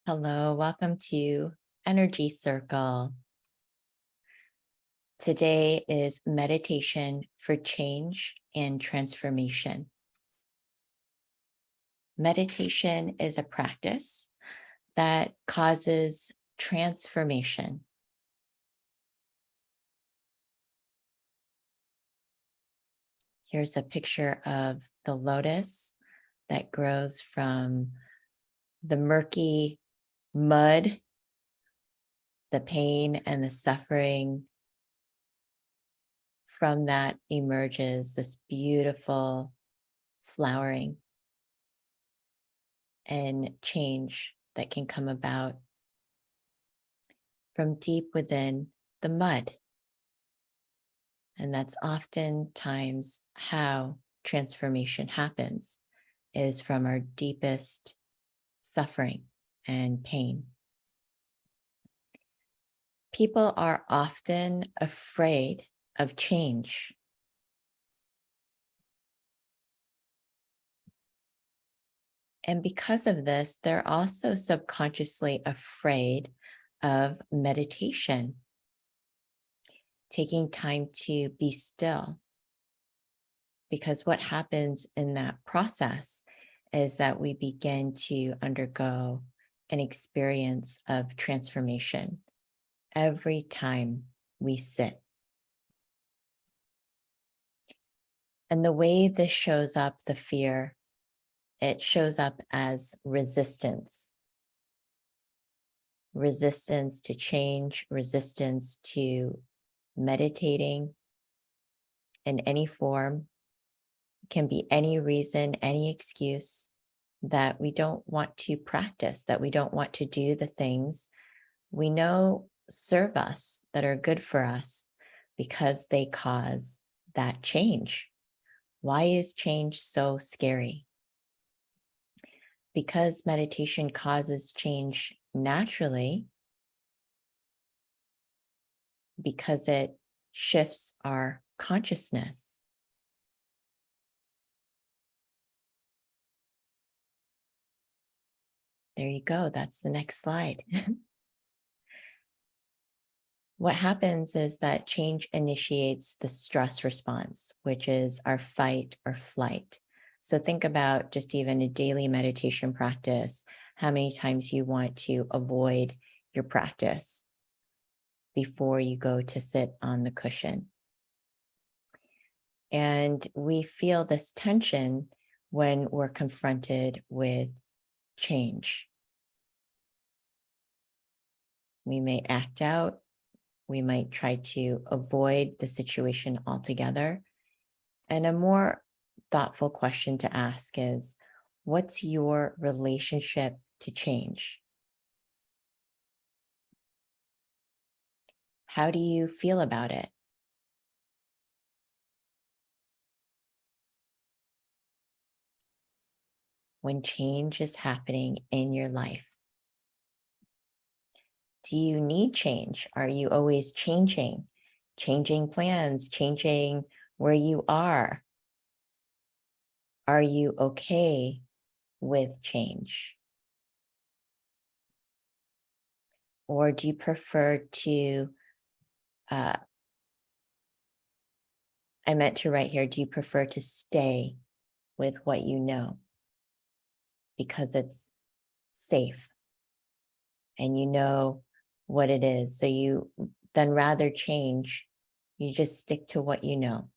Hello, welcome to Energy Circle. Today is meditation for change and transformation. Meditation is a practice that causes transformation. Here's a picture of the lotus that grows from the murky mud, the pain and the suffering. From that emerges this beautiful flowering and change that can come about from deep within the mud. And that's oftentimes how transformation happens, is from our deepest suffering and pain. People are often afraid of change. And because of this, they're also subconsciously afraid of meditation, taking time to be still. Because what happens in that process is that we begin to undergo an experience of transformation every time we sit. And the way this shows up, the fear, it shows up as resistance. Resistance to change, resistance to meditating in any form. It can be any reason, any excuse that we don't want to practice, that we don't want to do the things we know serve us, that are good for us, because they cause that change. Why is change so scary? Because meditation causes change naturally, because it shifts our consciousness. There you go. That's the next slide. What happens is that change initiates the stress response, which is our fight or flight. So think about just even a daily meditation practice, how many times you want to avoid your practice before you go to sit on the cushion. And we feel this tension when we're confronted with change. We may act out. We might try to avoid the situation altogether. And a more thoughtful question to ask is, what's your relationship to change? How do you feel about it? When change is happening in your life, do you need change? Are you always changing plans, changing where you are? Are you okay with change? Or do you prefer to, I meant to write here, do you prefer to stay with what you know because it's safe and you know what it is? So you then rather change, you just stick to what you know.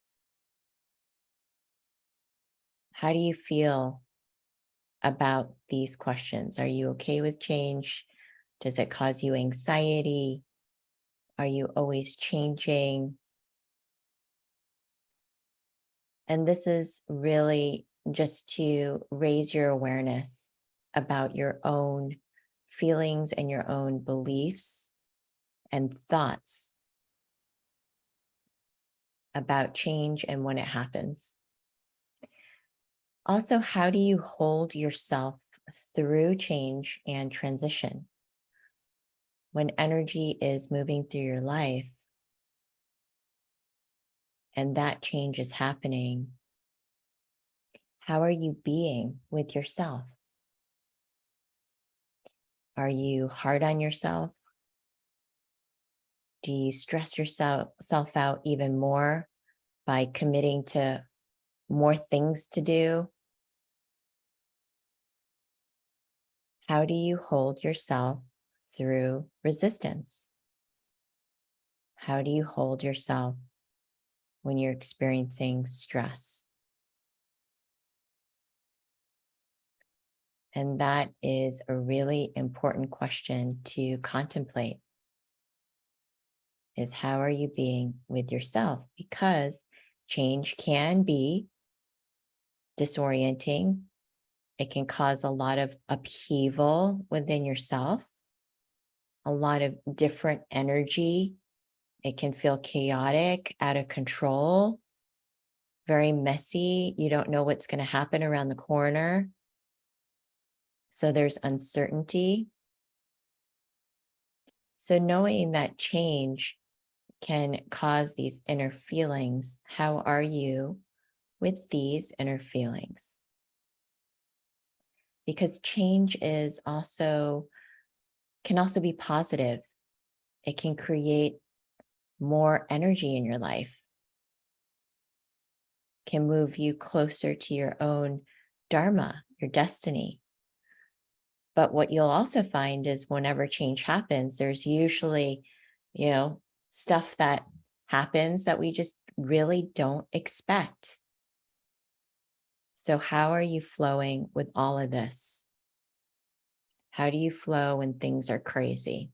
How do you feel about these questions? Are you okay with change? Does it cause you anxiety? Are you always changing? And this is really just to raise your awareness about your own feelings and your own beliefs and thoughts about change and when it happens. Also, how do you hold yourself through change and transition? When energy is moving through your life, and that change is happening, how are you being with yourself? Are you hard on yourself? Do you stress yourself out even more by committing to more things to do? How do you hold yourself through resistance? How do you hold yourself when you're experiencing stress? And that is a really important question to contemplate, is how are you being with yourself? Because change can be disorienting. It can cause a lot of upheaval within yourself, a lot of different energy. It can feel chaotic, out of control, very messy. You don't know what's going to happen around the corner. So there's uncertainty. So knowing that change can cause these inner feelings, how are you with these inner feelings? Because change can also be positive. It can create more energy in your life, can move you closer to your own dharma, your destiny. But what you'll also find is whenever change happens, there's usually, stuff that happens that we just really don't expect. So how are you flowing with all of this? How do you flow when things are crazy?